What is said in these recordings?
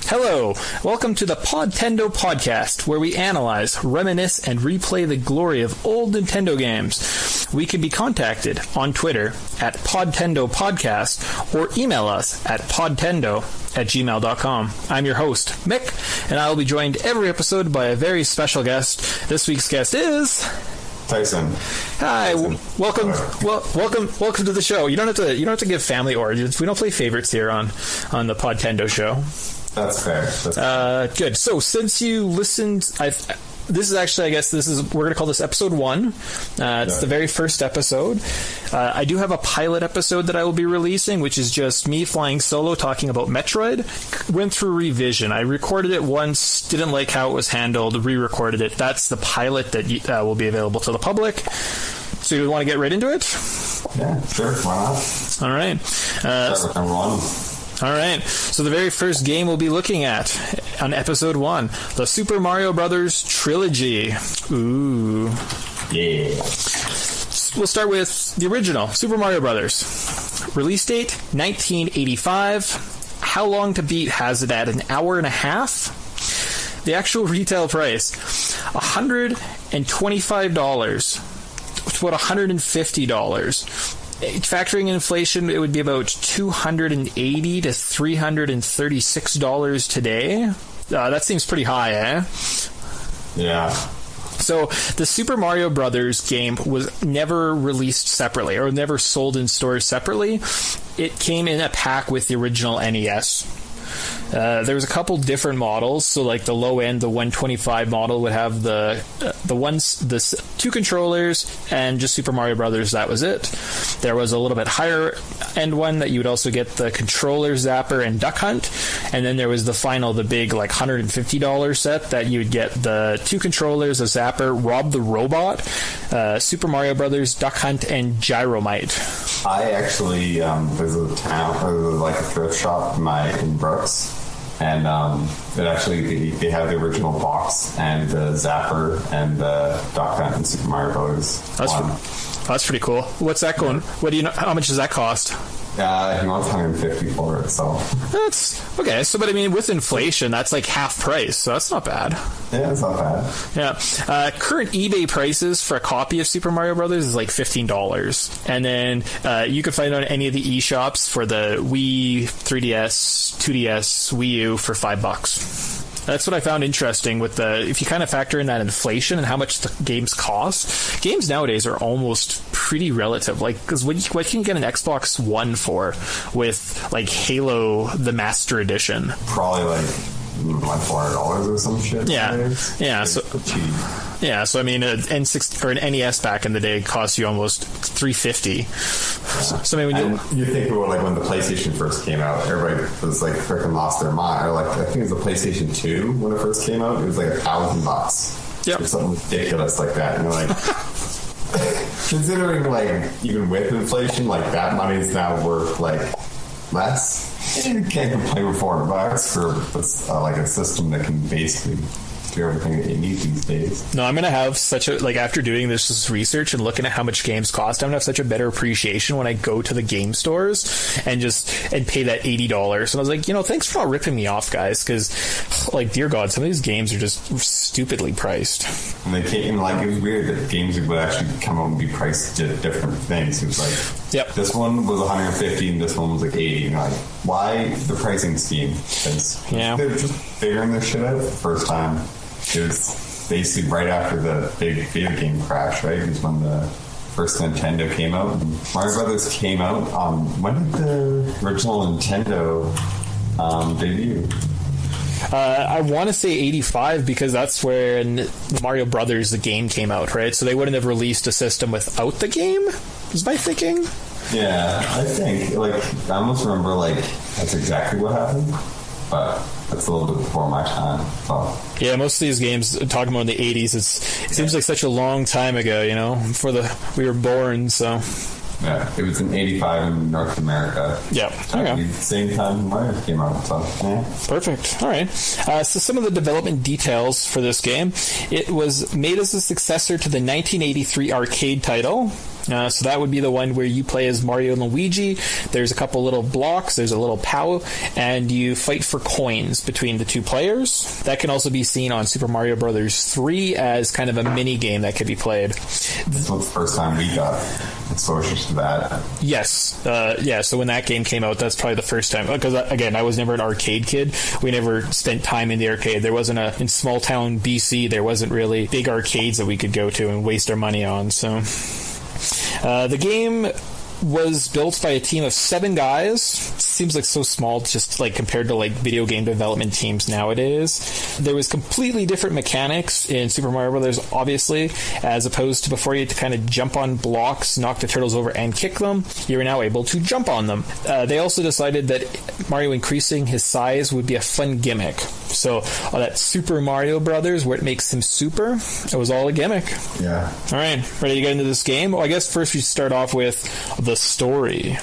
Hello, welcome to the Podtendo podcast, where we analyze, reminisce, and replay the glory of old Nintendo games. We can be contacted on Twitter at Podtendo Podcast or email us at podtendo@gmail.com. I'm your host, Mick, and I will be joined every episode by a very special guest. This week's guest is... Tyson. Hi, Tyson. welcome to the show. You don't have to give family origins. We don't play favorites here on the Podtendo show. That's fair. Good. So since you listened, we're going to call this episode 1. It's the very first episode. I do have a pilot episode that I will be releasing, which is just me flying solo talking about Metroid. Went through revision. I recorded it once, didn't like how it was handled, re-recorded it. That's the pilot that will be available to the public. So you want to get right into it? Yeah, sure. Why not? All right. Start with number 1. All right, so the very first game we'll be looking at on episode 1, the Super Mario Brothers trilogy. Ooh. Yeah. We'll start with the original, Super Mario Brothers. Release date, 1985. How long to beat has it at? An hour and a half? The actual retail price, $125. It's about $150. Factoring in inflation, it would be about $280 to $336 today. That seems pretty high, eh? Yeah. So the Super Mario Brothers game was never released separately or never sold in stores separately. It came in a pack with the original NES. There was a couple different models, so like the low end, the 125 model would have the 2 controllers and just Super Mario Brothers. That was it. There was a little bit higher end one that you would also get the controller, zapper, and duck hunt, and then there was the big like $150 set that you would get the 2 controllers, a zapper, Rob the Robot, Super Mario Brothers, duck hunt, and Gyromite. I actually visited a town, like a thrift shop in Brooks, and they have the original box and the zapper and the duck hunt and Super Mario Brothers. That's pretty cool. What's that going? What do you know? How much does that cost? He wants $150 for it, so that's okay. So, but I mean, with inflation, that's like half price, so that's not bad. Yeah, it's not bad. Yeah, current eBay prices for a copy of Super Mario Brothers is like $15, and then you can find it on any of the eShops for the Wii, 3DS, 2DS, Wii U for $5. That's what I found interesting with if you kind of factor in that inflation and how much the games cost. Games nowadays are almost pretty relative. Like, because what can you get an Xbox One for with like Halo the Master Edition? Probably like $400 or some shit. Yeah. So cheap. Yeah, so I mean, an N60 or an NES back in the day cost you almost $350. Yeah. So I mean, when you think about like when the PlayStation first came out, everybody was like freaking lost their mind. Or like I think it was the PlayStation 2 when it first came out. It was like $1,000. Yep. Or something ridiculous like that. And you're like, considering like even with inflation, like that money is now worth like less. You can't complain with $400 for like a system that can basically do everything that you need these days. No, I'm gonna have after doing this research and looking at how much games cost, I'm gonna have such a better appreciation when I go to the game stores and pay that $80. And I was like, thanks for not ripping me off, guys, because like, dear God, some of these games are just stupidly priced. And they came it was weird that games would actually come out and be priced at different things. It was like, yep, this one was $150 and this one was like $80. And like, why the pricing scheme? Because they're just figuring this shit out for the first time. It was basically right after the big video game crash, right? It was when the first Nintendo came out. And Mario Brothers came out. When did the original Nintendo debut? I want to say 85 because that's when Mario Brothers, the game, came out, right? So they wouldn't have released a system without the game, is my thinking. Yeah, I think. Like, I almost remember, like, that's exactly what happened. But that's a little bit before my time. So. Yeah, most of these games, talking about in the 80s, it seems like such a long time ago, before we were born, so... Yeah, it was in 85 in North America. Yeah. Okay. Same time Mario came out. So, yeah. Perfect. All right. So some of the development details for this game. It was made as a successor to the 1983 arcade title. So that would be the one where you play as Mario and Luigi. There's a couple little blocks, there's a little POW, and you fight for coins between the two players. That can also be seen on Super Mario Bros. 3 as kind of a mini game that could be played. This was the first time we got exposure to that. Yes. So when that game came out, that's probably the first time. Because, again, I was never an arcade kid. We never spent time in the arcade. There wasn't in small town BC, there wasn't really big arcades that we could go to and waste our money on. So the game was built by a team of 7 guys. Seems like so small, just like compared to like video game development teams nowadays. There was completely different mechanics in Super Mario Brothers, obviously, as opposed to before you had to kind of jump on blocks, knock the turtles over, and kick them. You were now able to jump on them. They also decided that Mario increasing his size would be a fun gimmick. So that Super Mario Brothers, where it makes him super, it was all a gimmick. Yeah. All right, ready to get into this game? Well, I guess first we start off with the story.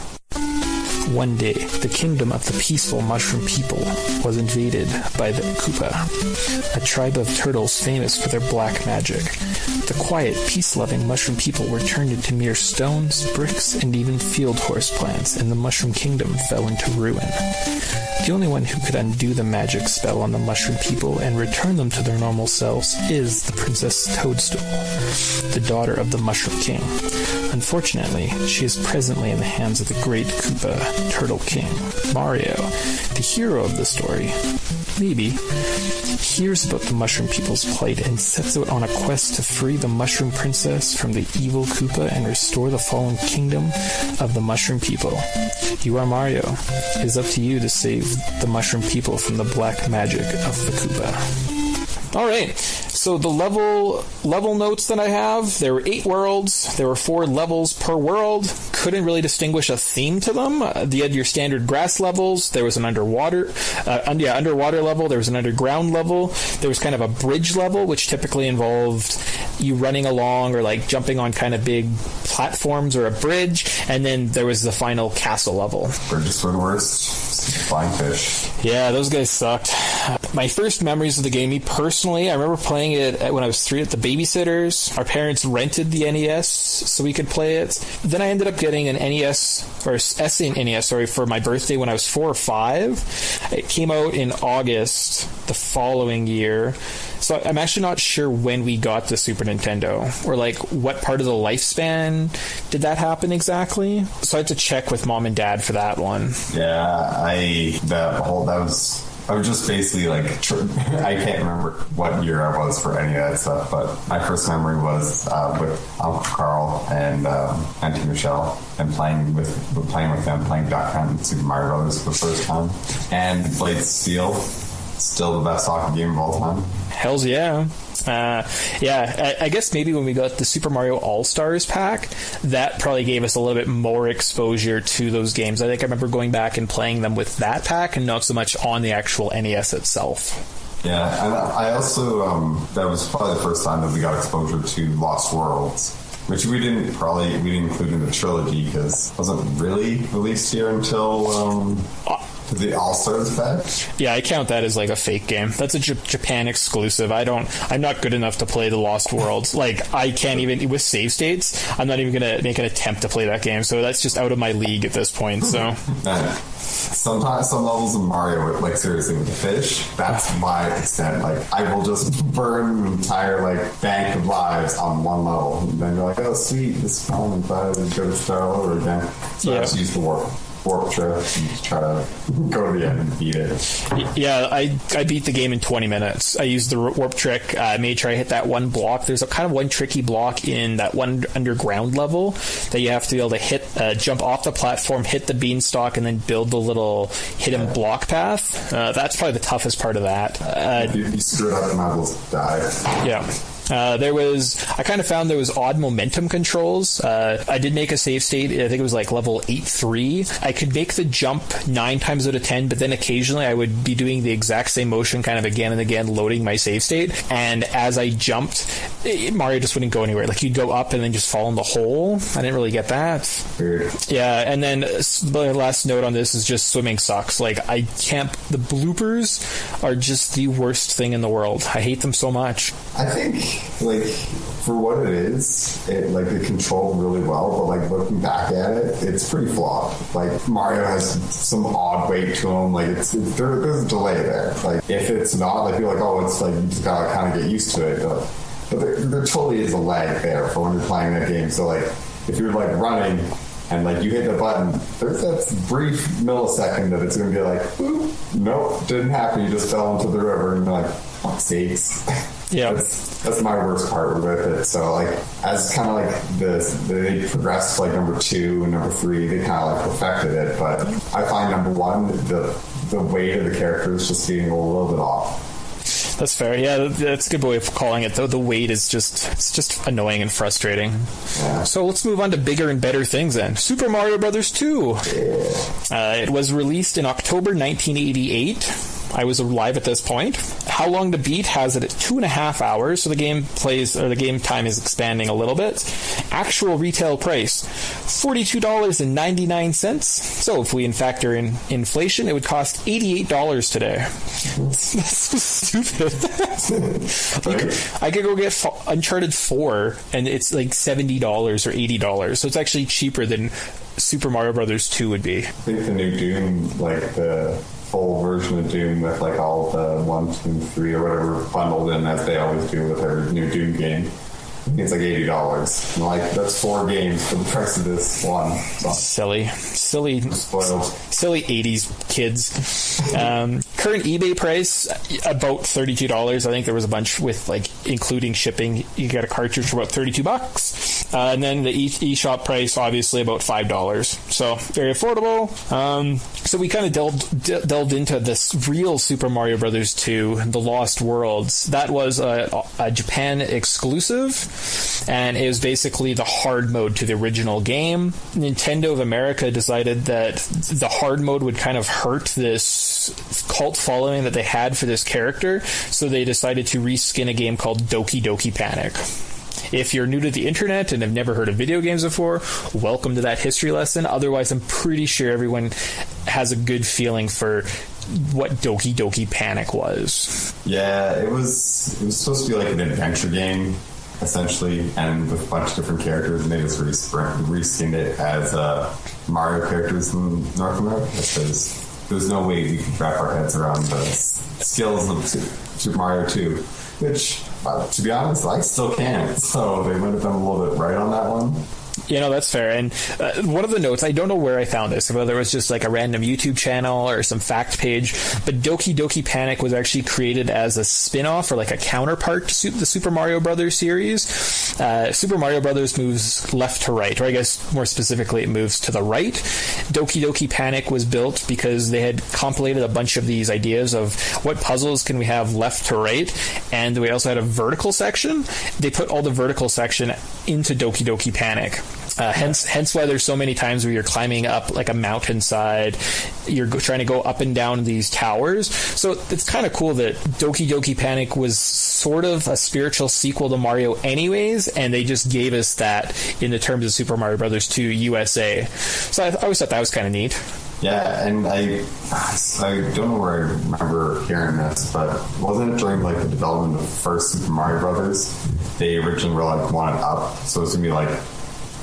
One day, the kingdom of the peaceful mushroom people was invaded by the Koopa, a tribe of turtles famous for their black magic. The quiet, peace-loving mushroom people were turned into mere stones, bricks, and even field horse plants, and the mushroom kingdom fell into ruin. The only one who could undo the magic spell on the mushroom people and return them to their normal selves is the Princess Toadstool, the daughter of the Mushroom King. Unfortunately, she is presently in the hands of the great Koopa Turtle King. Mario, the hero of the story, maybe, hears about the Mushroom People's plight and sets out on a quest to free the Mushroom Princess from the evil Koopa and restore the fallen kingdom of the Mushroom People. You are Mario. It is up to you to save the Mushroom People from the black magic of the Koopa. All right. So the level notes that I have, there were 8 worlds, there were 4 levels per world. Couldn't really distinguish a theme to them. You had your standard grass levels, there was an underwater level, there was an underground level, there was kind of a bridge level, which typically involved you running along or like jumping on kind of big platforms or a bridge, and then there was the final castle level. Bridges were the worst. Flying fish. Yeah, those guys sucked. My first memories of the game, me personally, I remember playing it when I was 3 at the babysitters. Our parents rented the NES so we could play it. Then I ended up getting an NES, or SNES, NES, for my birthday when I was 4 or 5. It came out in August the following year. So I'm actually not sure when we got the Super Nintendo, or like what part of the lifespan did that happen exactly. So I had to check with Mom and Dad for that one. Yeah, I was just basically like, I can't remember what year I was for any of that stuff, but my first memory was with Uncle Carl and Auntie Michelle, and playing with them, playing Duck Hunt and Super Mario Brothers for the first time, and Blade Steel. Still the best soccer game of all time. Hells yeah. I guess maybe when we got the Super Mario All-Stars pack, that probably gave us a little bit more exposure to those games. I think I remember going back and playing them with that pack and not so much on the actual NES itself. Yeah, and I also, that was probably the first time that we got exposure to Lost Worlds, which we didn't include in the trilogy because it wasn't really released here until... the All-Stars pack? Yeah, I count that as like a fake game. That's a Japan exclusive. I'm not good enough to play the Lost Worlds. Like, I can't even, with save states, I'm not even going to make an attempt to play that game. So that's just out of my league at this point. So sometimes some levels of Mario, like seriously with the fish, that's my extent. Like, I will just burn an entire like bank of lives on one level, and then you're like, oh sweet, this is fun, and I go to start all over again. So I just use the warp trip and just try to go to the end and beat it. Yeah, I beat the game in 20 minutes. I used the warp trick, made sure I hit that one block. There's a kind of one tricky block in that one underground level that you have to be able to hit, jump off the platform, hit the beanstalk, and then build the little hidden block path. That's probably the toughest part of that. If you screw it up, you might as well die. Yeah. I kind of found there was odd momentum controls. I did make a save state. I think it was like level 8-3. I could make the jump 9 times out of 10, but then occasionally I would be doing the exact same motion kind of again and again, loading my save state. And as I jumped, Mario just wouldn't go anywhere. Like, you'd go up and then just fall in the hole. I didn't really get that. Weird. Yeah, and then the last note on this is just swimming sucks. Like, the bloopers are just the worst thing in the world. I hate them so much. I think for what it is, it controlled really well, but like looking back at it, it's pretty flawed. Like Mario has some odd weight to him. Like there's a delay there. Like if it's not, I feel like, oh, it's like you just gotta kind of get used to it. But there totally is a lag there for when you're playing that game. So like if you're like running and like you hit the button, there's that brief millisecond that it's gonna be like, boop, nope, didn't happen. You just fell into the river, and you're like, fuck's sakes. Yeah, that's my worst part with it. So like, as kind of like they progressed like number 2 and number 3, they kind of like perfected it. But I find number 1, the weight of the characters just getting a little bit off. That's fair. Yeah, that's a good way of calling it, though. The weight is just annoying and frustrating. Yeah. So let's move on to bigger and better things then. Super Mario Bros. 2. Yeah. It was released in October 1988. I was alive at this point. How Long to Beat has it at 2.5 hours, so the game time is expanding a little bit. Actual retail price, $42.99. So if we factor in inflation, it would cost $88 today. That's so stupid. I could go get Uncharted 4, and it's like $70 or $80, so it's actually cheaper than Super Mario Bros. 2 would be. I think the new Doom, like the full version of Doom with like all the 1, 2, 3 or whatever bundled in, as they always do with their new Doom game. It's like $80. And like that's 4 games for the price of this one. So. Silly spoiled. Silly 80s kids. Current eBay price about $32. I think there was a bunch with like including shipping. You get a cartridge for about $32, and then the eShop price obviously about $5. So very affordable. So we kind of delved into this real Super Mario Bros. 2, The Lost Worlds. That was a Japan exclusive. And it was basically the hard mode to the original game. Nintendo of America decided that the hard mode would kind of hurt this cult following that they had for this character, so they decided to reskin a game called Doki Doki Panic. If you're new to the internet and have never heard of video games before, welcome to that history lesson. Otherwise, I'm pretty sure everyone has a good feeling for what Doki Doki Panic was. Yeah, it was supposed to be like an adventure game, essentially, and with a bunch of different characters, and they just reskinned it as Mario characters in North America, because there's no way we could wrap our heads around the skills of Super Mario 2, which, to be honest, I still can't, so they might have done a little bit right on that one. You know, that's fair. And one of the notes, I don't know where I found this, whether it was just like a random YouTube channel or some fact page, but Doki Doki Panic was actually created as a spin-off or like a counterpart to the Super Mario Brothers series. Super Mario Brothers moves left to right, or I guess more specifically it moves to the right. Doki Doki Panic was built because they had compilated a bunch of these ideas of what puzzles can we have left to right, and we also had a vertical section. They put all the vertical section into Doki Doki Panic. Hence why there's so many times where you're climbing up like a mountainside, you're trying to go up and down these towers. So it's kind of cool that Doki Doki Panic was sort of a spiritual sequel to Mario anyways, and they just gave us that in the terms of Super Mario Bros. 2 USA. So I always thought that was kind of neat. Yeah, and I don't know where I remember hearing this, but wasn't it during like the development of the first Super Mario Brothers? They originally were like wanted up, so it's gonna be like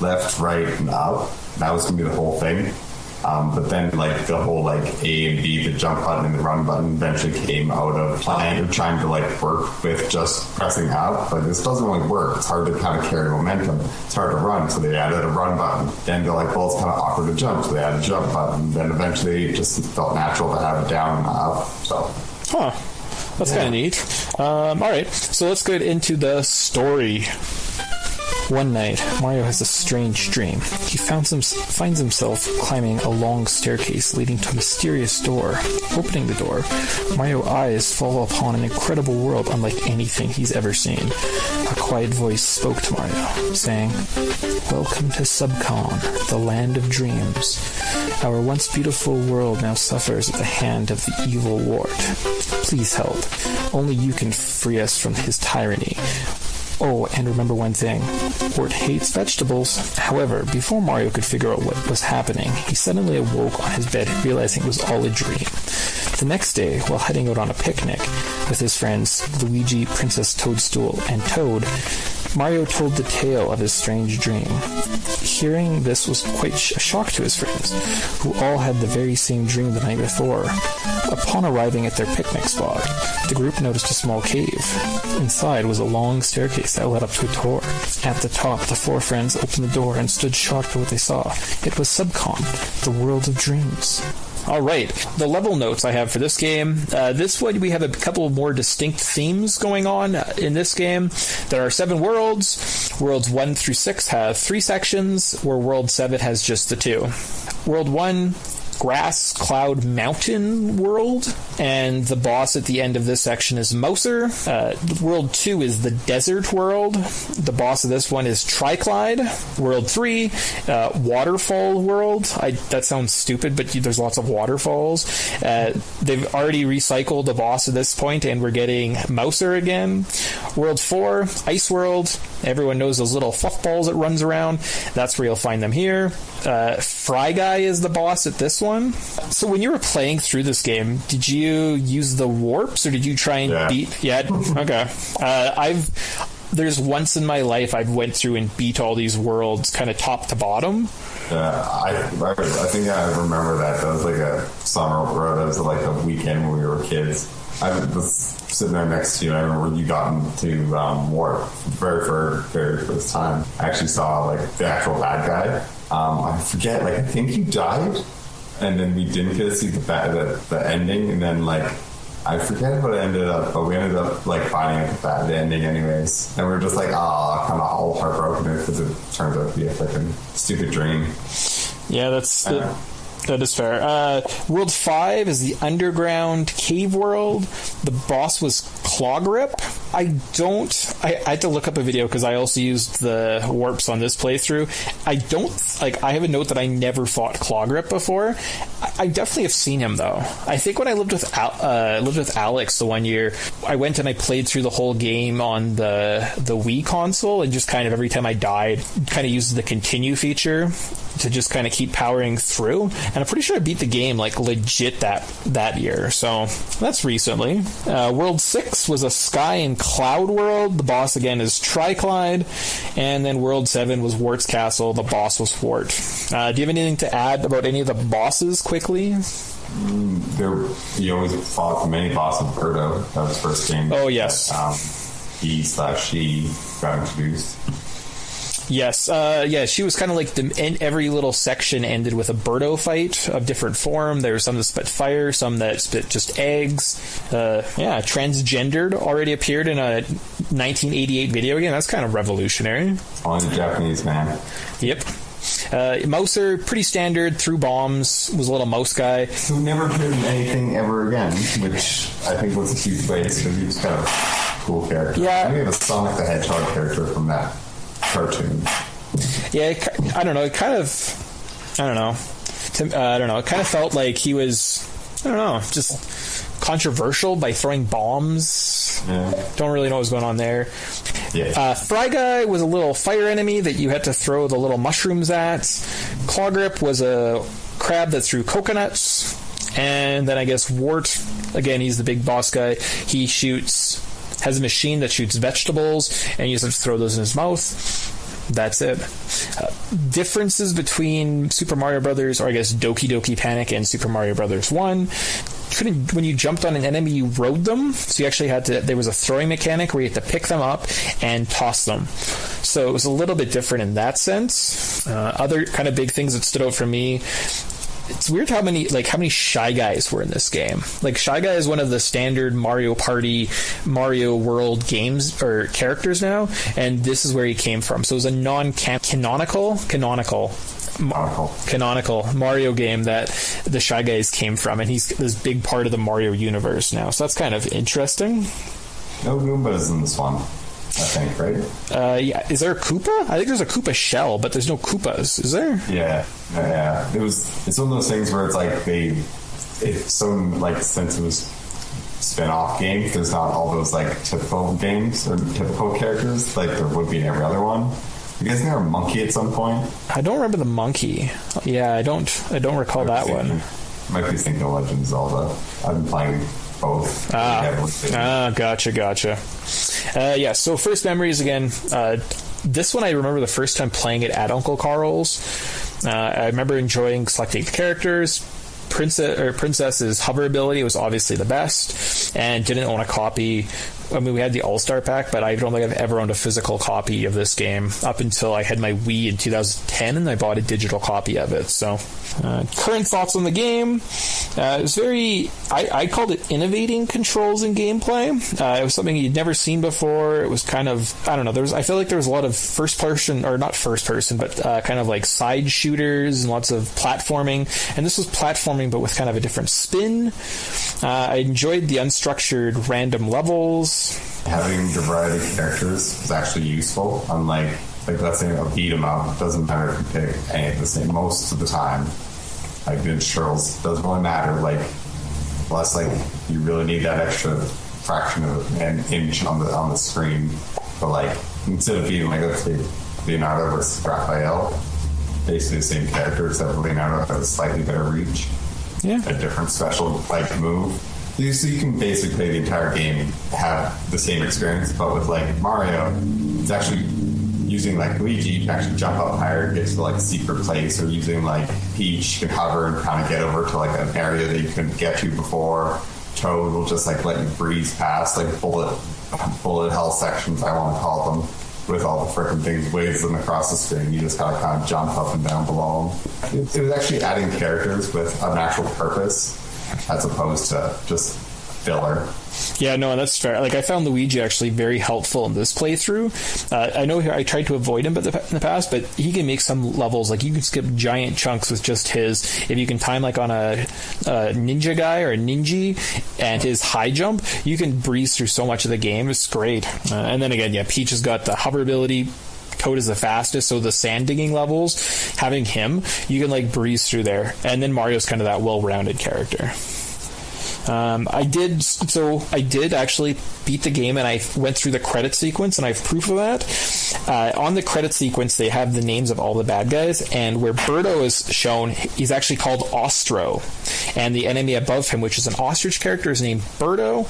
left, right, and up. That was gonna be the whole thing. But then like the whole like A and B, the jump button and the run button eventually came out of trying to like work with just pressing up. Like this doesn't really work. It's hard to kind of carry momentum. It's hard to run, so they added a run button. Then they're like, well, it's kind of awkward to jump, so they added a jump button. Then eventually it just felt natural to have it down and up. So. That's kind of neat. All right, so let's get into the story. One night, Mario has a strange dream. He finds himself climbing a long staircase leading to a mysterious door. Opening the door, Mario's eyes fall upon an incredible world unlike anything he's ever seen. A quiet voice spoke to Mario, saying, "Welcome to Subcon, the land of dreams. Our once beautiful world now suffers at the hand of the evil Wart. Please help. Only you can free us from his tyranny. Oh, and remember one thing. Wart hates vegetables." However, before Mario could figure out what was happening, he suddenly awoke on his bed, realizing it was all a dream. The next day, while heading out on a picnic with his friends Luigi, Princess Toadstool, and Toad, Mario told the tale of his strange dream. Hearing this was quite a shock to his friends, who all had the very same dream the night before. Upon arriving at their picnic spot, the group noticed a small cave. Inside was a long staircase that led up to a door. At the top, the four friends opened the door and stood shocked by what they saw. It was Subcon, the world of dreams. All right, the level notes I have for this game. This one, we have a couple more distinct themes going on in this game. There are 7 worlds. Worlds 1 through 6 have 3 sections, where World 7 has just the 2. World 1, Grass, Cloud, Mountain world, and the boss at the end of this section is Mouser. World 2 is the Desert world. The boss of this one is Triclide. World 3, Waterfall world. That sounds stupid, but there's lots of waterfalls. They've already recycled the boss at this point, and we're getting Mouser again. World 4, Ice world. Everyone knows those little fluff balls that runs around. That's where you'll find them here. Fry Guy is the boss at this one. So when you were playing through this game, did you use the warps, or did you try and beat? Yeah. Okay. There's once in my life I went through and beat all these worlds kind of top to bottom. I think I remember that. That was like a summer, or that was like a weekend when we were kids. I was sitting there next to you, and I remember when you got into Warp for very first time. I actually saw like the actual bad guy. I forget, like I think you died, and then we didn't get to see the ending, and then like I forget what it ended up, but we ended up like finding out the bad ending anyways, and we were just like, kind of all heartbroken because it turned out to be a freaking stupid dream. Yeah, that is fair. World 5 is the underground cave world. The boss was Clawgrip. I had to look up a video because I also used the warps on this playthrough. I have a note that I never fought Clawgrip before. I definitely have seen him though. I think when I lived with Alex the one year, I went and I played through the whole game on the Wii console, and just kind of every time I died, kind of used the continue feature to just kind of keep powering through. And I'm pretty sure I beat the game like legit that year. So that's recently. World 6 was a Sky and Cloud world. The boss again is Triclide. And then World 7 was Wart's Castle. The boss was Wart. Do you have anything to add about any of the bosses quickly? You always fought the mini boss of Birdo. That was first game. Oh, yes. She got introduced. Yes, she was kind of like every little section ended with a Birdo fight of different form. There were some that spit fire, some that spit just eggs. Transgendered already appeared in a 1988 video game. That's kind of revolutionary. On the Japanese man. Yep. Mouser, pretty standard, threw bombs, was a little mouse guy. Who never appeared in anything ever again, which I think was a huge waste because he was kind of a cool character. Yeah. I think a Sonic the Hedgehog character from that cartoon. Yeah, I don't know. It kind of felt like he was, just controversial by throwing bombs. Yeah. Don't really know what was going on there. Yeah. Fry Guy was a little fire enemy that you had to throw the little mushrooms at. Clawgrip was a crab that threw coconuts. And then I guess Wart, again, he's the big boss guy. He has a machine that shoots vegetables, and you just have to throw those in his mouth. That's it. Differences between Super Mario Brothers, or I guess Doki Doki Panic and Super Mario Brothers 1. When you jumped on an enemy, you rode them. So you actually there was a throwing mechanic where you had to pick them up and toss them. So it was a little bit different in that sense. Other kind of big things that stood out for me, it's weird how many Shy Guys were in this game. Like, Shy Guy is one of the standard Mario Party, Mario World games or characters now, and this is where he came from. So it was a non-canonical Mario game that the Shy Guys came from, and he's this big part of the Mario universe now. So that's kind of interesting. No Goombas in this one, I think, right? Yeah. Is there a Koopa? I think there's a Koopa shell, but there's no Koopas. Is there? Yeah. It's one of those things where it's like it's so like, since it was spin-off games, there's not all those like typical games or typical characters like there would be in every other one. You guys know a monkey at some point? I don't remember the monkey. Yeah, I don't recall that one. might be thinking of Legend of Zelda. I've been playing both. Gotcha. Yeah, so first memories again. This one I remember the first time playing it at Uncle Carl's. I remember enjoying selecting the characters. Princess's hover ability was obviously the best, and didn't own a copy. I mean, we had the All-Star Pack, but I don't think I've ever owned a physical copy of this game up until I had my Wii in 2010, and I bought a digital copy of it. So, current thoughts on the game. It was very... I called it innovating controls and gameplay. It was something you'd never seen before. It was kind of... I don't know. I feel like there was a lot of first-person... Or not first-person, but kind of like side shooters and lots of platforming. And this was platforming, but with kind of a different spin. I enjoyed the unstructured random levels. Having the variety of characters was actually useful. Unlike, let's say a beat 'em up, it doesn't matter if you pick any of the same most of the time. Like Ninja Turtles doesn't really matter. Unless you really need that extra fraction of an inch on the screen. But instead of being let's say Leonardo versus Raphael, basically the same character except Leonardo has a slightly better reach. Yeah. A different special move. So you can basically play the entire game, have the same experience, but with Mario, it's actually using Luigi, you can actually jump up higher, get to a secret place, or using Peach, you can hover and kind of get over to an area that you couldn't get to before. Toad will just let you breeze past bullet hell sections, I want to call them, with all the freaking things whizzing across the screen. You just gotta kind of jump up and down below them. It was actually adding characters with an actual purpose, as opposed to just filler. Yeah, no, that's fair. I found Luigi actually very helpful in this playthrough. I know I tried to avoid him in the past, but he can make some levels, you can skip giant chunks with just his, if you can time on a ninja guy or a ninja and his high jump, you can breeze through so much of the game. It's great. And then again, Peach has got the hover ability. Toad is the fastest, so the sand digging levels, having him, you can breeze through there. And then Mario's kind of that well-rounded character. I did actually beat the game, and I went through the credit sequence, and I have proof of that. On the credit sequence, they have the names of all the bad guys, and where Birdo is shown, he's actually called Ostro, and the enemy above him, which is an ostrich character, is named Birdo.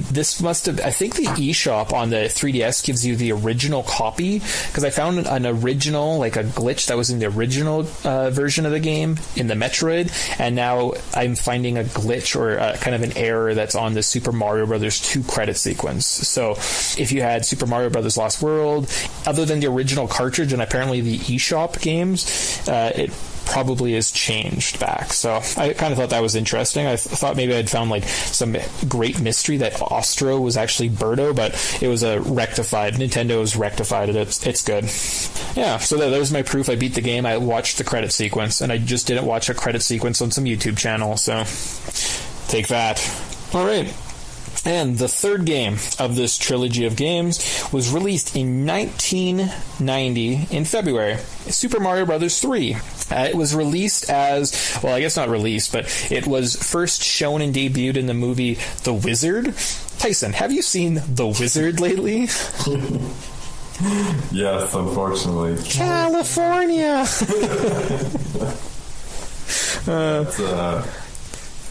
This must have... I think the eShop on the 3DS gives you the original copy, because I found an original, a glitch that was in the original version of the game, in the Metroid, and now I'm finding a glitch or kind of an error that's on the Super Mario Brothers 2 credit sequence. So if you had Super Mario Brothers Lost World, other than the original cartridge and apparently the eShop games, it probably is changed back. So I kind of thought that was interesting. I thought maybe I'd found some great mystery that Ostro was actually Birdo, but it was Nintendo's rectified it. It's good. Yeah, so that was my proof. I beat the game. I watched the credit sequence, and I just didn't watch a credit sequence on some YouTube channel, so take that. All right. And the third game of this trilogy of games was released in 1990 in February. Super Mario Bros. 3. It was released as... Well, I guess not released, but it was first shown and debuted in the movie The Wizard. Tyson, have you seen The Wizard lately? Yes, unfortunately. California!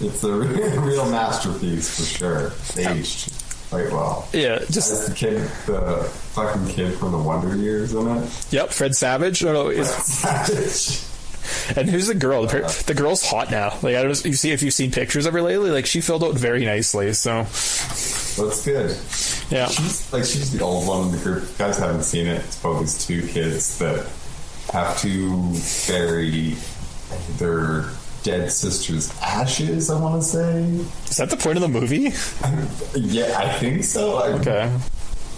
It's a real masterpiece for sure. Aged quite well. Yeah, just the fucking kid from the Wonder Years in it. Yep, Fred Savage. Savage. And who's the girl? The girl's hot now. I don't know if you've seen pictures of her lately. She filled out very nicely. So that's good. Yeah, she's the old one in the group. If you guys haven't seen it, it's about these two kids that have to bury their dead sister's ashes, I want to say. Is that the point of the movie? Yeah, I think so. Okay.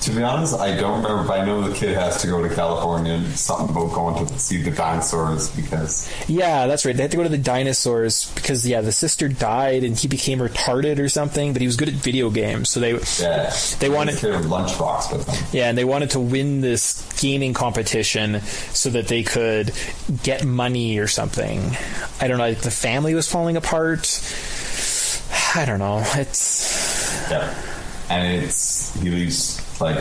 To be honest, I don't remember, but I know the kid has to go to California and something about going to see the dinosaurs because... Yeah, that's right. They had to go to the dinosaurs because, the sister died and he became retarded or something, but he was good at video games, so they wanted... They lunchbox with them. Yeah, and they wanted to win this gaming competition so that they could get money or something. I don't know, the family was falling apart. I don't know. It's... Yeah. And he leaves, I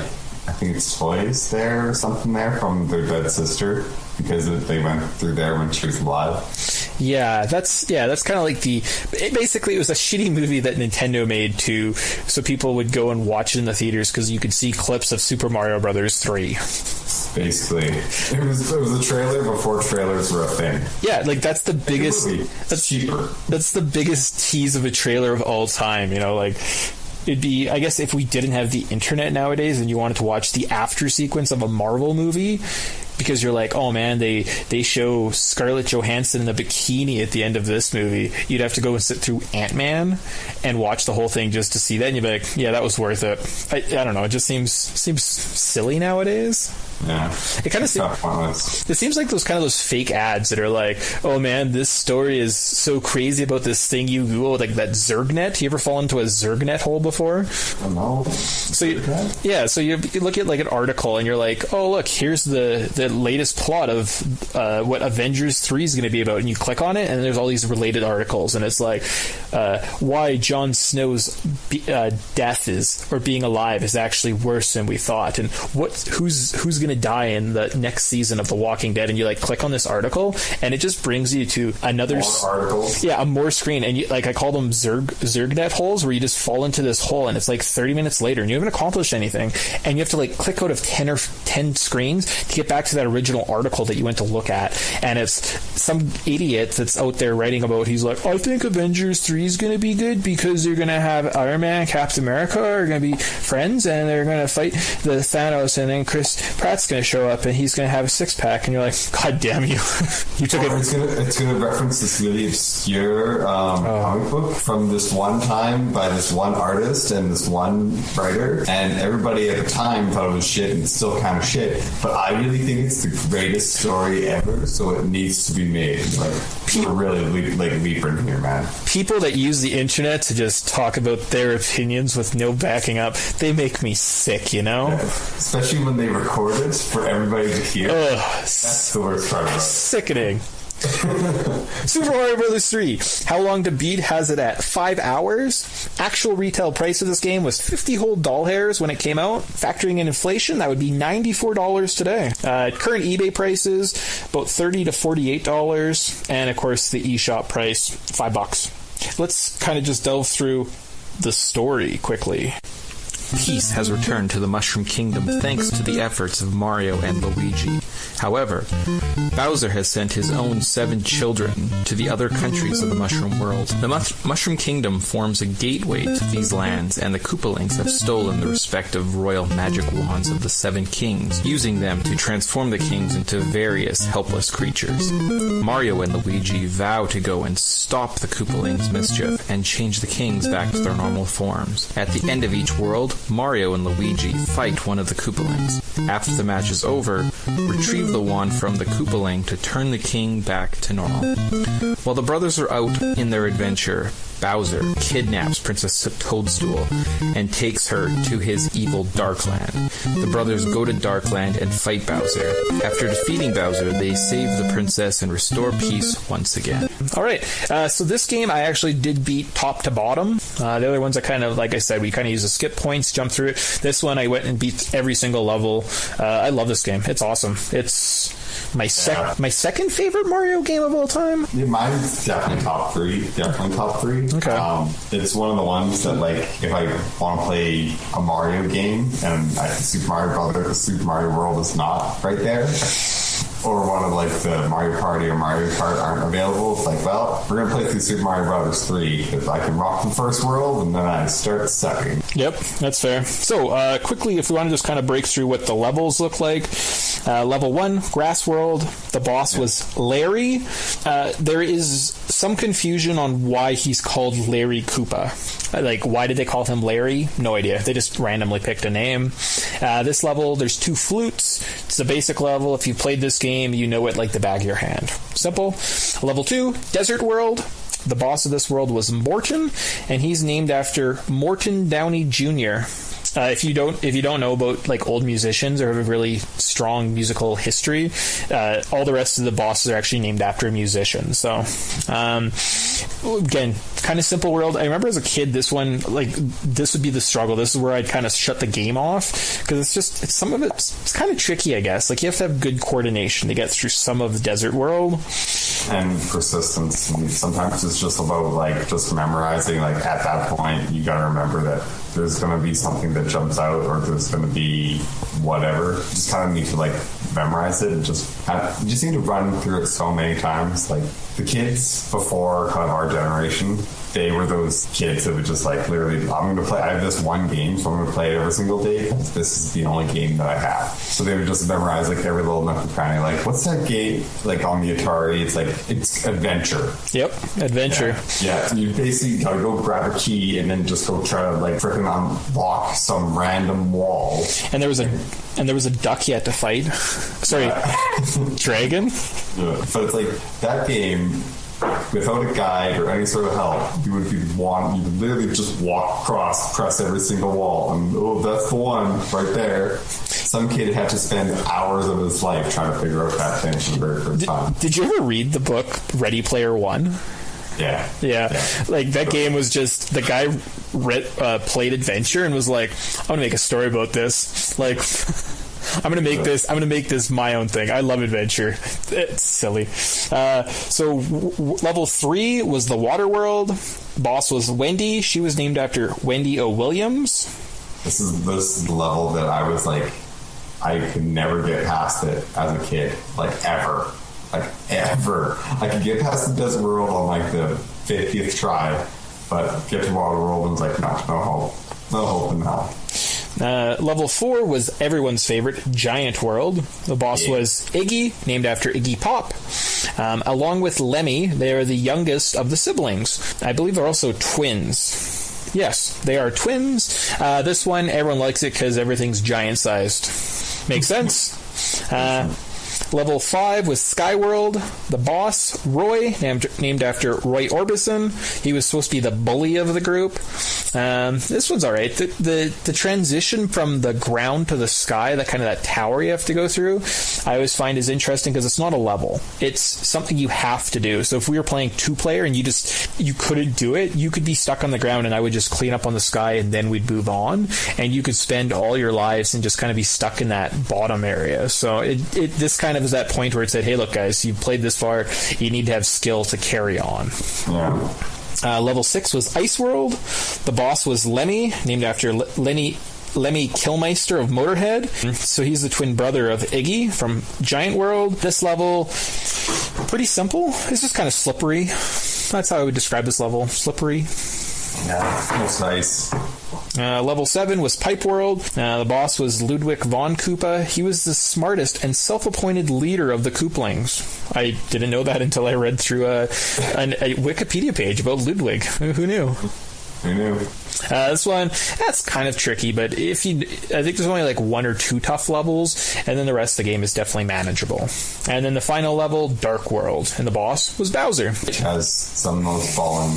think it's toys there or something there from their dead sister because they went through there when she was alive. Yeah, that's kind of like basically it was a shitty movie that Nintendo made so people would go and watch it in the theaters because you could see clips of Super Mario Brothers 3. Basically, it was a trailer before trailers were a thing. Yeah, like that's the biggest. That's cheaper. That's the biggest tease of a trailer of all time. Like. It'd be, I guess, if we didn't have the internet nowadays and you wanted to watch the after sequence of a Marvel movie, because you're like, oh man, they show Scarlett Johansson in a bikini at the end of this movie. You'd have to go and sit through Ant-Man and watch the whole thing just to see that, and you'd be like, yeah, that was worth it. I don't know, it just seems silly nowadays. Yeah, it kind of seems like those fake ads that are like, oh man, this story is so crazy about this thing you Google, like that Zergnet. You ever fall into a Zergnet hole before? No. So you look at like an article and you're like, oh look, here's the latest plot of what Avengers 3 is going to be about, and you click on it and there's all these related articles, and it's like why Jon Snow's death or being alive is actually worse than we thought, and who's going to die in the next season of The Walking Dead, and you like click on this article and it just brings you to another articles. Yeah, a more screen, and you, like I call them Zergnet holes, where you just fall into this hole and it's like 30 minutes later and you haven't accomplished anything, and you have to like click out of 10 screens to get back to that original article that you went to look at. And it's some idiot that's out there writing about, he's like, I think Avengers 3 is going to be good because they're going to have Iron Man and Captain America are going to be friends and they're going to fight the Thanos, and then Chris Pratt's going to show up and he's going to have a six-pack, and you're like, God damn you. You took it. It's going to reference this really obscure comic book from this one time by this one artist and this one writer, and everybody at the time thought it was shit, and it's still kind of shit, but I really think it's the greatest story ever, so it needs to be made. Like, we're really leaping here, man. People that use the internet to just talk about their opinions with no backing up, they make me sick, Yeah. Especially when they record it for everybody to hear. That's the worst part about it. Sickening. Super Mario Bros. 3. How long to beat has it at 5 hours. Actual retail price of this game was 50 whole doll hairs when it came out. Factoring in inflation, that would be $94 today. Current eBay prices, about $30 to $48. And of course, the eShop price, $5. Let's kind of just delve through the story quickly. Peace has returned to the Mushroom Kingdom thanks to the efforts of Mario and Luigi. However, Bowser has sent his own 7 children to the other countries of the Mushroom World. The Mushroom Kingdom forms a gateway to these lands, and the Koopalings have stolen the respective royal magic wands of the 7 kings, using them to transform the kings into various helpless creatures. Mario and Luigi vow to go and stop the Koopalings' mischief and change the kings back to their normal forms. At the end of each world, Mario and Luigi fight one of the Koopalings. After the match is over, retrieve the wand from the Koopaling to turn the king back to normal. While the brothers are out in their adventure, Bowser kidnaps Princess Toadstool and takes her to his evil Darkland. The brothers go to Darkland and fight Bowser. After defeating Bowser, they save the princess and restore peace once again. Alright, so this game I actually did beat top to bottom. The other ones I kind of, like I said, we kind of use the skip points, jump through it. This one I went and beat every single level. I love this game. It's awesome. It's my second favorite Mario game of all time. Yeah, mine's definitely top three. Okay. It's one of the ones that, like, if I want to play a Mario game and Super Mario World is not right there, or one of like the Mario Party or Mario Kart aren't available, it's like, well, we're going to play through Super Mario Bros. 3 if I can rock the first world, and then I start sucking. Yep, that's fair. So, quickly, if we want to just kind of break through what the levels look like. Level 1, Grass World. The boss was Larry. There is some confusion on why he's called Larry Koopa. Like, why did they call him Larry? No idea. They just randomly picked a name. This level, there's 2 flutes. It's a basic level. If you played this game, you know it like the back of your hand. Simple. Level 2, Desert World. The boss of this world was Morton, and he's named after Morton Downey Jr. If you don't know about like old musicians or have a really strong musical history, all the rest of the bosses are actually named after musicians. So, again, kind of simple world. I remember as a kid, this one, like, this would be the struggle. This is where I'd kind of shut the game off, because some of it's kind of tricky, I guess. Like, you have to have good coordination to get through some of the Desert World. and persistence. And sometimes it's just about like just memorizing. Like at that point, you got to remember that there's going to be something that jumps out, or there's going to be whatever. You just kind of need to like memorize it and you just need to run through it so many times. Like the kids before kind of our generation, they were those kids that would just like literally, I'm going to play, I have this one game, so I'm going to play it every single day because this is the only game that I have. So they would just memorize like every little nook and cranny. Like, what's that game like on the Atari? It's like, it's Adventure. Yep, Adventure. Yeah. You basically gotta go grab a key and then just go try to like freaking unlock some random wall. And there was a duck you had to fight. Sorry, dragon. Yeah. But it's like that game. Without a guide or any sort of help, you would literally just walk across, press every single wall, and that's the one right there. Some kid had to spend hours of his life trying to figure out that thing for the very first time. Did you ever read the book Ready Player One? Yeah. Like that game was just the guy played Adventure and was like, I'm gonna make a story about this. Like, I'm gonna make this my own thing. I love Adventure. It's silly. So level 3 was the Water World. Boss was Wendy. She was named after Wendy O. Williams. This is the level that I was like, I could never get past it as a kid, like ever. I could get past the Desert World on like the 50th try, but get to Water World and was like, no hope in hell. Level 4 was everyone's favorite, Giant World. The boss was Iggy, named after Iggy Pop. Along with Lemmy, they are the youngest of the siblings. I believe they're also twins. Yes, they are twins. This one, everyone likes it because everything's giant-sized. Makes sense. Level 5 was Skyworld. The boss, Roy, named after Roy Orbison. He was supposed to be the bully of the group. This one's alright. The transition from the ground to the sky, that tower you have to go through, I always find is interesting because it's not a level. It's something you have to do. So if we were playing 2-player and you couldn't do it, you could be stuck on the ground and I would just clean up on the sky and then we'd move on. And you could spend all your lives and just kind of be stuck in that bottom area. So this kind of is that point where it said, hey, look, guys, you've played this far. You need to have skill to carry on. Yeah. Level 6 was Ice World. The boss was Lemmy, named after Lemmy Kilmeister of Motorhead. So he's the twin brother of Iggy from Giant World. This level, pretty simple. It's just kind of slippery. That's how I would describe this level. Slippery. Yeah, that's nice. Level 7 was Pipe World. The boss was Ludwig von Koopa. He was the smartest and self-appointed leader of the Kooplings. I didn't know that until I read through a Wikipedia page about Ludwig. Who knew? Who knew? This one, that's kind of tricky, but I think there's only like 1 or 2 tough levels, and then the rest of the game is definitely manageable. And then the final level, Dark World, and the boss was Bowser. Which has some of the most fallen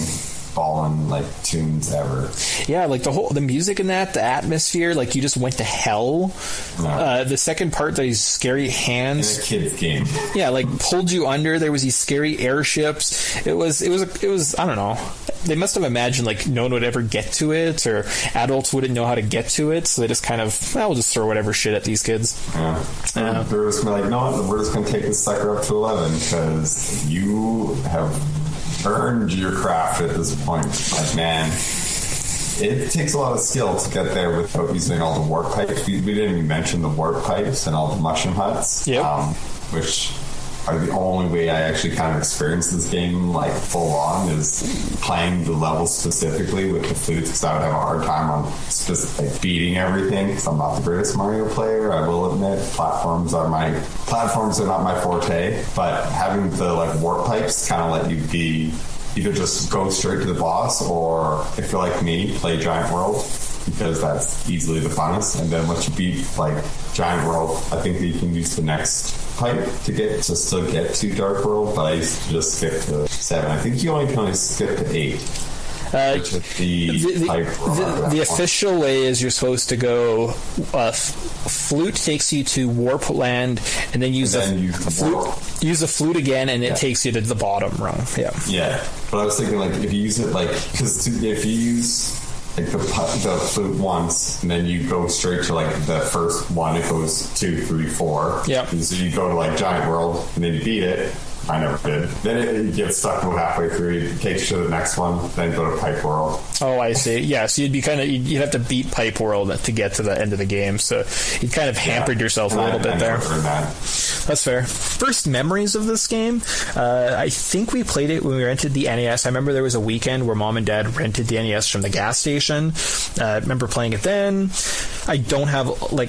like tunes ever. Yeah, like the music in that, the atmosphere, like you just went to hell. No. The second part, these scary hands. In a kid's game. Yeah, like pulled you under. There was these scary airships. It was I don't know. They must have imagined like no one would ever get to it, or adults wouldn't know how to get to it, so they just kind of, we'll just throw whatever shit at these kids. Yeah. They're just gonna be like, no, we're just gonna take this sucker up to 11 because you have earned your craft at this point. Like, man, it takes a lot of skill to get there without using all the warp pipes. We didn't even mention the warp pipes and all the mushroom huts, which are the only way I actually kind of experienced this game like full on is playing the levels specifically with the flutes, because I would have a hard time on beating everything because I'm not the greatest Mario player. I will admit platforms are not my forte, but having the like warp pipes kind of let you be either just go straight to the boss, or if you're like me, play Giant World, because that's easily the funnest. And then once you beat like Giant World, I think that you can use the next pipe to still get to Dark World, but I used to just skip to 7. I think you only can skip to 8. The official way is you're supposed to go flute takes you to warp land, and then use a flute again, and it takes you to the bottom rung. Yeah, but I was thinking like if you use it like, because if you use like the flute once and then you go straight to like the first one, it goes 2, 3, 4. Yeah, and so you go to like Giant World and then you beat it, I never did. Then you get stuck about halfway through. You take to the next one, then go to Pipe World. Oh, I see. Yeah, so you'd have to beat Pipe World to get to the end of the game. So you kind of hampered yourself a little bit there. That's fair. First memories of this game, I think we played it when we rented the NES. I remember there was a weekend where Mom and Dad rented the NES from the gas station. I remember playing it then. I don't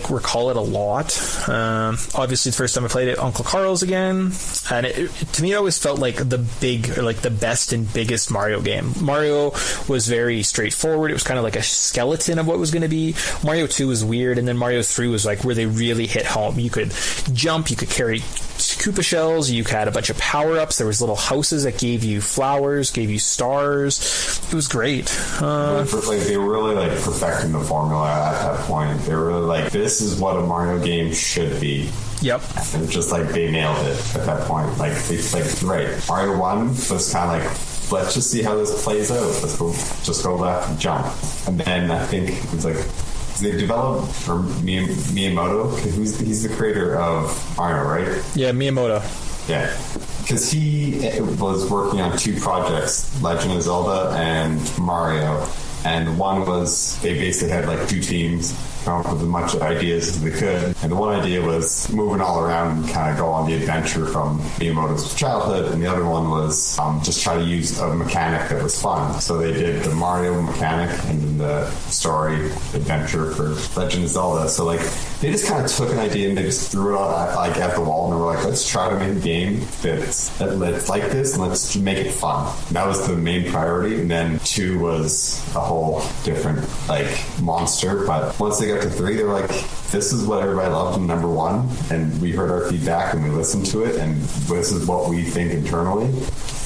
recall it a lot. Obviously, the first time I played it, Uncle Carl's again, and to me, it always felt like the best and biggest Mario game. Mario was very straightforward. It was kind of like a skeleton of what was going to be. Mario 2 was weird, and then Mario 3 was like where they really hit home. You could jump, you could carry Koopa shells, you had a bunch of power-ups, there was little houses that gave you flowers, gave you stars. It was great. They were really perfecting the formula at that point. They were really like, this is what a Mario game should be. Yep. And just they nailed it at that point. Right. Mario 1 was kind of let's just see how this plays out. Let's just go left and jump. And then I think it was they developed, or Miyamoto, he's the creator of Mario, right? Yeah, Miyamoto. Yeah, because he was working on 2 projects, Legend of Zelda and Mario. And one was, they basically had 2 teams, come up with as much ideas as they could. And the one idea was moving all around and kind of go on the adventure from Miyamoto's childhood. And the other one was just try to use a mechanic that was fun. So they did the Mario mechanic and then the story adventure for Legend of Zelda. So they just kind of took an idea and they just threw it out at the wall. And they were like, let's try to make a game that's like this and let's make it fun. And that was the main priority. And then 2 was a whole different monster. But once they got to 3, they were like, this is what everybody loved in number 1, and we heard our feedback and we listened to it, and this is what we think internally,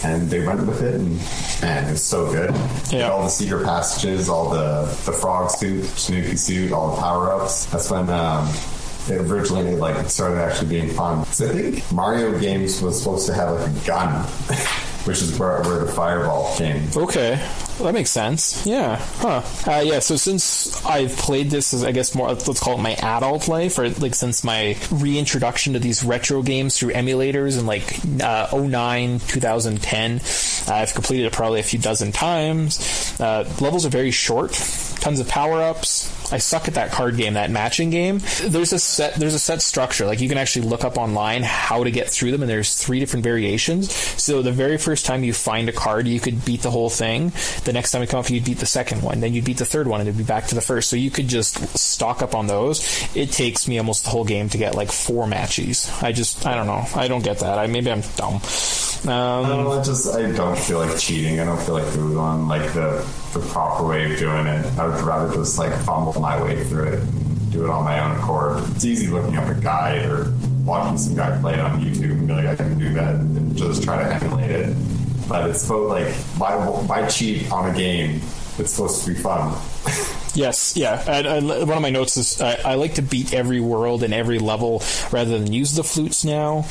and they went with it, and man, it was so good. Yeah. All the secret passages, all the frog suit, Snooki suit, all the power-ups. That's when it originally started actually being fun. So I think Mario games was supposed to have a gun which is where the fireball came. Okay. Well, that makes sense. Yeah. Huh. Yeah, so since I've played this as, I guess, more, let's call it my adult life, or since my reintroduction to these retro games through emulators in 09, 2010, I've completed it probably a few dozen times. Levels are very short, tons of power-ups. I suck at that card game, that matching game. There's a set structure. You can actually look up online how to get through them, and there's 3 different variations. So the very first time you find a card, you could beat the whole thing. The next time you come up, you'd beat the second one. Then you'd beat the third one, and it'd be back to the first. So you could just stock up on those. It takes me almost the whole game to get 4 matches. I don't know. I don't get that. Maybe I'm dumb. I don't feel like cheating. I don't feel like doing on the proper way of doing it. I would rather just fumble my way through it and do it on my own accord. It's easy looking up a guide or watching some guy play it on YouTube and be like, I can do that, and just try to emulate it. But it's both why cheat on a game that's supposed to be fun? Yes, yeah. And one of my notes is I like to beat every world and every level rather than use the flutes now.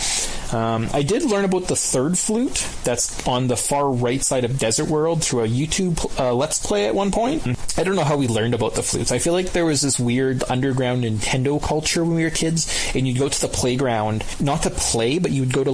I did learn about the third flute that's on the far right side of Desert World through a YouTube Let's Play at one point. I don't know how we learned about the flutes. I feel like there was this weird underground Nintendo culture when we were kids, and you'd go to the playground, not to play, but you'd go to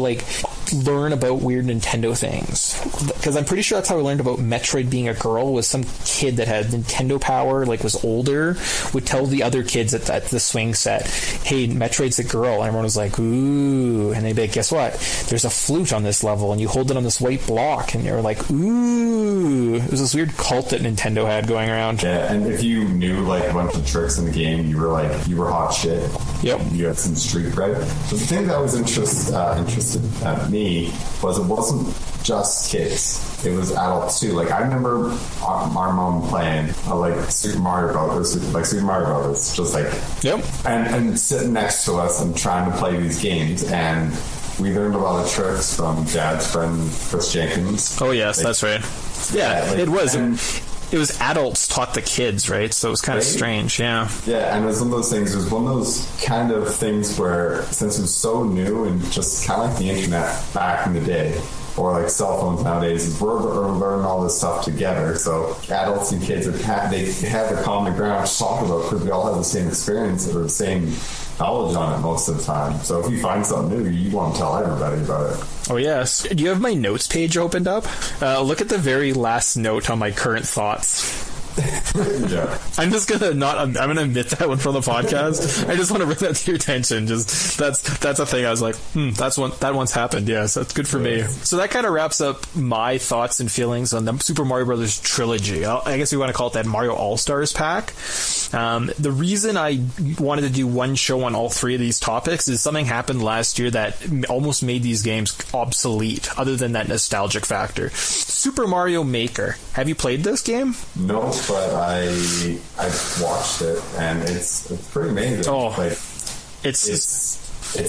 learn about weird Nintendo things. Because I'm pretty sure that's how I learned about Metroid being a girl, was some kid that had Nintendo power, was older, would tell the other kids at the swing set, hey, Metroid's a girl, and everyone was like, ooh, and they'd be like, guess what? There's a flute on this level, and you hold it on this white block, and you're like, ooh. It was this weird cult that Nintendo had going around. Yeah, and if you knew a bunch of tricks in the game, you were hot shit. Yep. You had some street cred. But the thing that was interested at me was it wasn't just kids. It was adults too. I remember our mom playing Super Mario Brothers, Super Mario Brothers, just yep, and sitting next to us and trying to play these games, and we learned a lot of tricks from Dad's friend Chris Jenkins. Oh yes, that's right. Yeah, it was. It was adults taught the kids, right? So it was kind of strange, yeah. Yeah, and it was one of those things. It was one of those kind of things where, since it was so new and just kind of like the internet back in the day, or cell phones nowadays, is we're learning all this stuff together. So adults and kids, they have a common ground to talk about because we all have the same experience or the same knowledge on it most of the time. So if you find something new, you want to tell everybody about it. Oh, yes. Do you have my notes page opened up? Look at the very last note on my current thoughts. Yeah. I'm just gonna I'm gonna admit that one from the podcast. I just want to bring that to your attention. Just that's a thing. I was like, that once happened. Yes, that's good for me. So that kind of wraps up my thoughts and feelings on the Super Mario Brothers trilogy. I guess we want to call it that Mario All-Stars pack. The reason I wanted to do one show on all three of these topics is something happened last year that almost made these games obsolete, other than that nostalgic factor. Super Mario Maker. Have you played this game? No, but I've watched it, and it's pretty amazing. Oh, like it's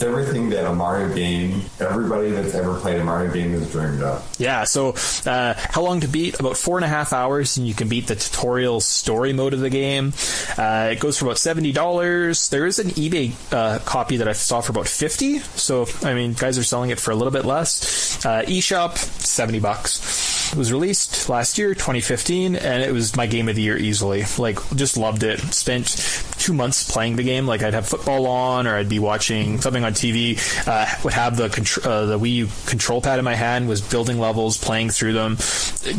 everything that a Mario game, everybody that's ever played a Mario game has dreamed of. Yeah, so how long to beat? About 4.5 hours, and you can beat the tutorial story mode of the game. It goes for about $70. There is an eBay copy that I saw for about $50. So, I mean, guys are selling it for a little bit less. eShop, $70. It was released last year, 2015, and it was my game of the year easily. Like, just loved it. Spent 2 months playing the game. Like, I'd have football on, or I'd be watching something on TV. Would have the Wii U control pad in my hand, was building levels, playing through them.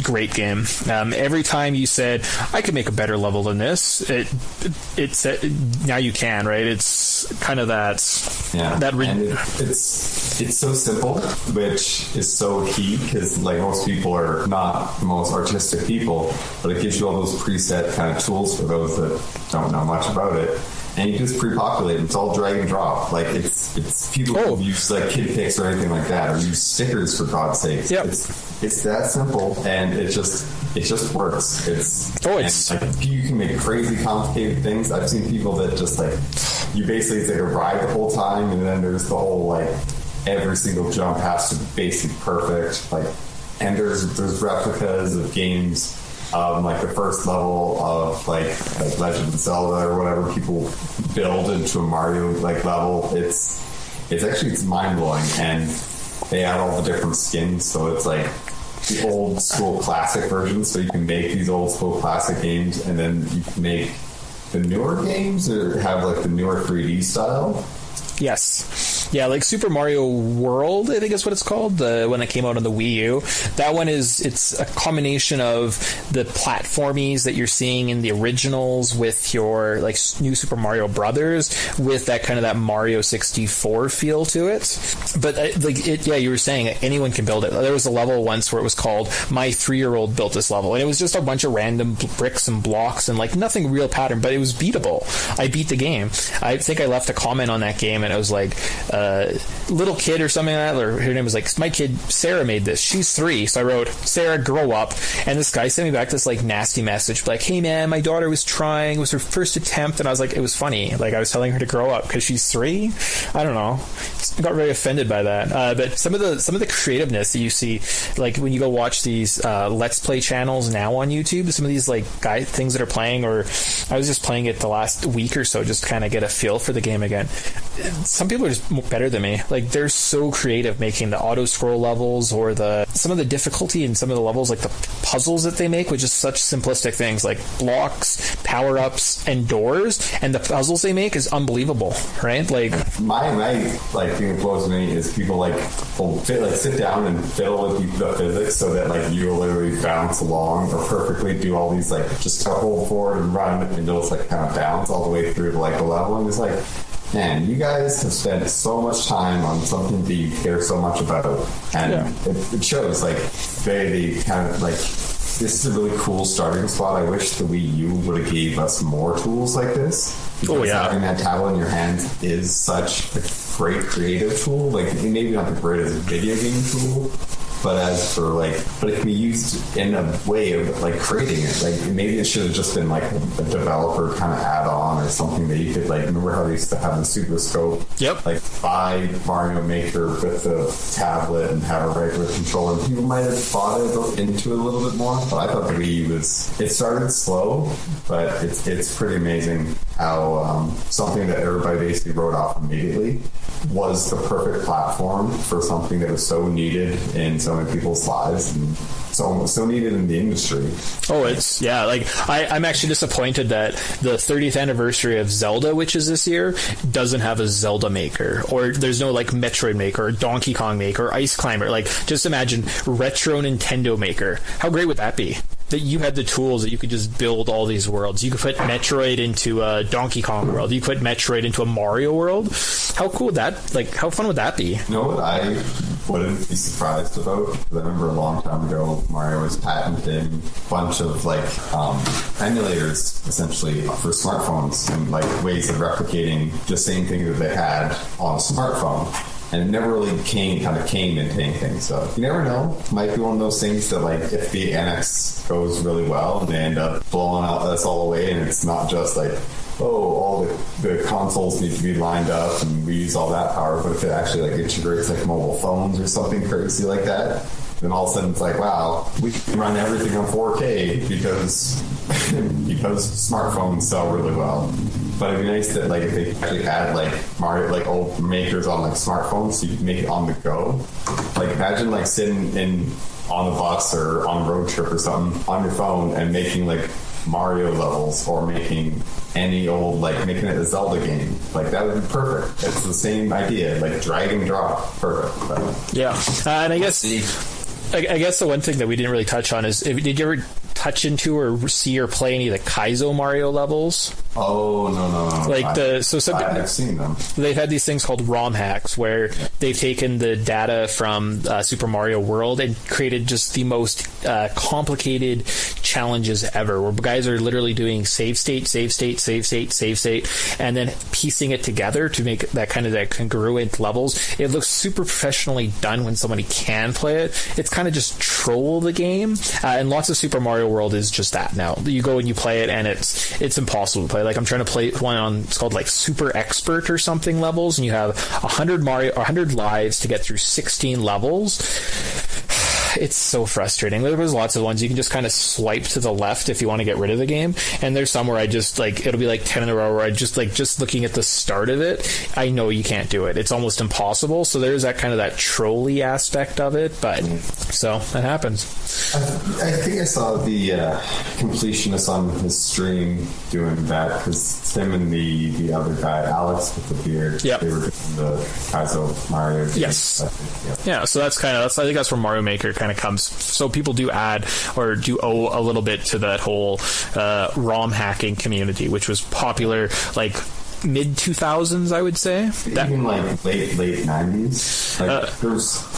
Great game. Every time you said, I could make a better level than this, it said, now you can, right? It's kind of that. Yeah. It's so simple, which is so key, because like most people are not the most artistic people, but it gives you all those preset kind of tools for those that don't know much about it, and you just pre-populate. It's all drag and drop. Like it's people who use like kid pics or anything like that, or use stickers, for God's sake. Yep. It's that simple, and it just works. You can make crazy complicated things. I've seen people that just like, you basically, it's like a ride the whole time, and then there's the whole like every single jump has to be basic perfect, like. And there's replicas of games, like the first level of like Legend of Zelda or whatever people build into a Mario like level. It's mind blowing, and they add all the different skins, so it's like the old school classic version. So you can make these old school classic games, and then you can make the newer games or have like the newer 3D style. Yes. Yeah, like Super Mario World, I think is what it's called, the one that came out on the Wii U. That one it's a combination of the platformies that you're seeing in the originals with your like new Super Mario Brothers, with that kind of that Mario 64 feel to it. But you were saying anyone can build it. There was a level once where it was called My 3-Year-Old Built This Level, and it was just a bunch of random bricks and blocks and like nothing real pattern, but it was beatable. I beat the game. I think I left a comment on that game, and it was like, little kid or something like that, or her name was like, my kid Sarah made this, she's 3, so I wrote, Sarah, grow up. And this guy sent me back this like nasty message like, hey man, my daughter was trying, it was her first attempt. And I was like, it was funny, like I was telling her to grow up because she's 3. I don't know, I got very offended by that. But some of the creativeness that you see, like when you go watch these let's play channels now on YouTube, some of these like things that are playing, or I was just playing it the last week or so just to kind of get a feel for the game again. Some people are just better than me. Like they're so creative making the auto scroll levels, or some of the difficulty in some of the levels, like the puzzles that they make, with just such simplistic things like blocks, power-ups, and doors, and the puzzles they make is unbelievable, right? Like my like thing that blows me is people like will sit down and fiddle with the physics so that like you will literally bounce along, or perfectly do all these like just hold forward and run, and you'll just like kind of bounce all the way through like the level, and it's like, man, you guys have spent so much time on something that you care so much about, and it shows. Like they kind of like, this is a really cool starting spot. I wish the Wii U would have gave us more tools like this, because having that tablet in your hand is such a great creative tool. Like maybe not the greatest video game tool, but it can be used in a way of like creating it. Like maybe it should have just been like a developer kind of add-on or something that you could like, remember how they used to have the Super Scope? Yep. Like buy Mario Maker with the tablet and have a regular controller. And people might have bought into it a little bit more, but I thought the Wii U it started slow, but it's pretty amazing how something that everybody basically wrote off immediately was the perfect platform for something that was so needed in so many people's lives. And so needed in the industry. Oh, it's like I'm actually disappointed that the 30th anniversary of Zelda, which is this year, doesn't have a Zelda maker, or there's no like Metroid maker, or Donkey Kong maker, or Ice Climber. Like, just imagine retro Nintendo maker. How great would that be? That you had the tools that you could just build all these worlds. You could put Metroid into a Donkey Kong world. You could put Metroid into a Mario world. How cool would that? Like, how fun would that be? You know what I wouldn't be surprised about? I remember a long time ago, Mario was patenting a bunch of like emulators essentially for smartphones and like ways of replicating the same thing that they had on a smartphone. And it never really came into anything. So you never know. It might be one of those things that, like, if the NX goes really well and they end up blowing us all away, and it's not just like, all the consoles need to be lined up and we use all that power, but if it actually like integrates like mobile phones or something crazy like that, then all of a sudden it's like, wow, we can run everything on 4K because smartphones sell really well. But it'd be nice that like if they actually had like Mario, like old makers on like smartphones, so you can make it on the go. Like imagine like sitting on the bus or on a road trip or something on your phone and making like Mario levels, or making any old, like making it a Zelda game. Like that would be perfect. It's the same idea, like drag and drop. Perfect. But, yeah. And I guess the one thing that we didn't really touch on is, did you ever touch into or see or play any of the Kaizo Mario levels? Oh, no. Like I've seen them. They've had these things called ROM hacks where they've taken the data from Super Mario World and created just the most complicated challenges ever, where guys are literally doing save state, and then piecing it together to make that kind of that congruent levels. It looks super professionally done when somebody can play it. It's kind of just troll the game, and lots of Super Mario World is just that now. You go and you play it, and it's impossible to play. Like, I'm trying to play one on, it's called like Super Expert or something levels, and you have 100 lives to get through 16 levels. It's so frustrating. There's lots of ones you can just kind of swipe to the left if you want to get rid of the game, and there's some where I just like, it'll be like 10 in a row where I just like, just looking at the start of it, I know you can't do it. It's almost impossible. So there's that kind of that trolley aspect of it, but so that happens. I think I saw the completionist on his stream doing that, because Tim and the other guy, Alex with the beard, they were doing the Kaizo Mario games. Yes. Yeah, so that's kind of, I think that's where Mario Maker kind of comes. So people do add or do owe a little bit to that whole ROM hacking community, which was popular like mid 2000s, I would say. Even like late 90s.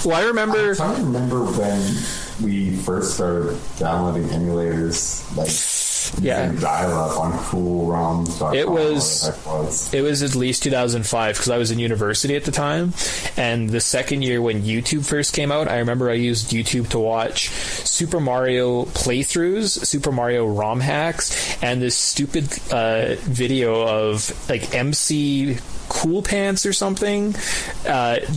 Like I remember. I'm trying to remember when we first started downloading emulators, like dial-up on cool ROMs. It was at least 2005, because I was in university at the time, and the second year when YouTube first came out, I remember I used YouTube to watch Super Mario playthroughs, Super Mario ROM hacks, and this stupid video of like MC Cool Pants or something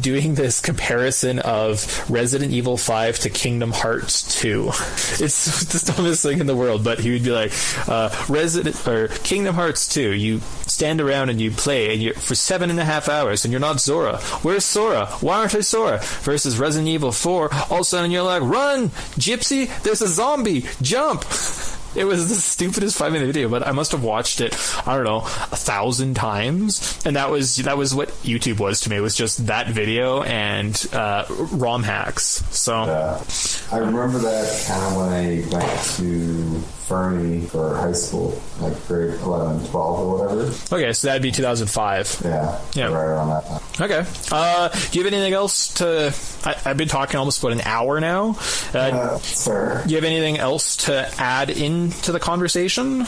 doing this comparison of Resident Evil 5 to Kingdom Hearts 2. It's the dumbest thing in the world, but he would be like, Kingdom Hearts 2, you stand around and you play and for 7.5 hours and you're not Zora. Where's Sora? Why aren't I Sora? Versus Resident Evil 4, all of a sudden you're like, run, Gypsy, there's a zombie, jump. It was the stupidest 5-minute video, but I must have watched it, I don't know, 1,000 times, and that was what YouTube was to me. It was just that video and ROM hacks. So I remember that kind of when I went to Fernie for high school, like grade 11, 12 or whatever. Okay, so that'd be 2005. Yeah. Right around that time. Okay. Do you have anything else to... I've been talking almost about an hour now. Sir. Do you have anything else to add into the conversation?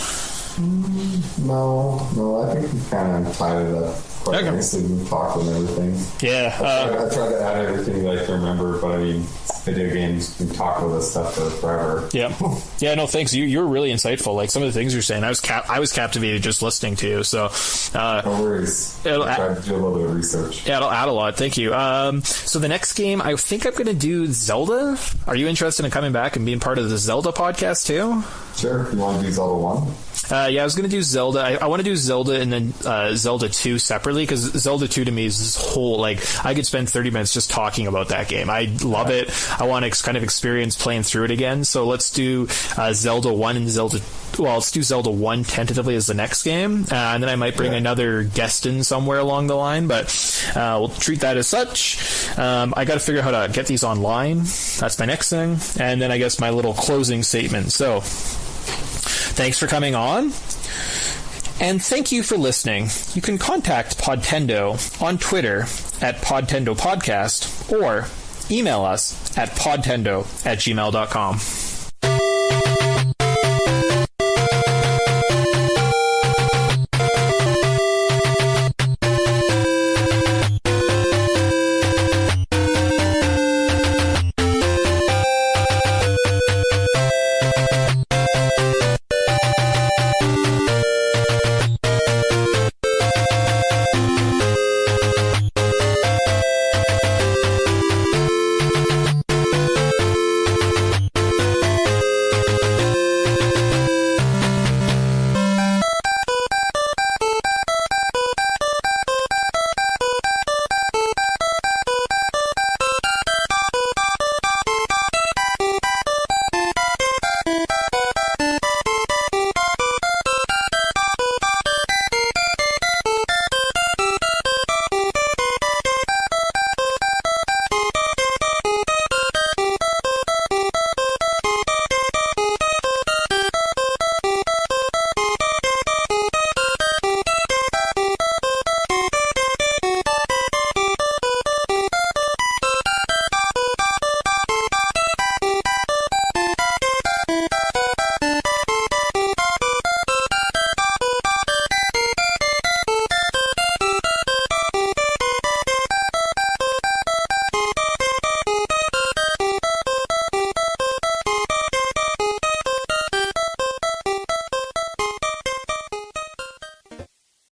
No, I think we kind of tied it up quite nicely. We've talked and everything. Yeah. I tried to add everything that I can remember, but I mean, video games, we talk about this stuff for forever. Yeah. Yeah, no, thanks. You were really insightful. Like, some of the things you're saying, I was captivated just listening to you. So, no worries. I tried to do a little bit of research. Yeah, it'll add a lot. Thank you. So the next game, I think I'm going to do Zelda. Are you interested in coming back and being part of the Zelda podcast too? Sure. You want to do Zelda 1? Yeah, I was going to do Zelda. I want to do Zelda and then Zelda 2 separately, because Zelda 2 to me is this whole, like, I could spend 30 minutes just talking about that game. I love it. I want to kind of experience playing through it again. So let's do Zelda 1 and let's do Zelda 1 tentatively as the next game. And then I might bring another guest in somewhere along the line, but we'll treat that as such. I got to figure out how to get these online. That's my next thing. And then I guess my little closing statement. So, thanks for coming on, and thank you for listening. You can contact Podtendo on Twitter at Podtendo Podcast or email us at podtendo@gmail.com.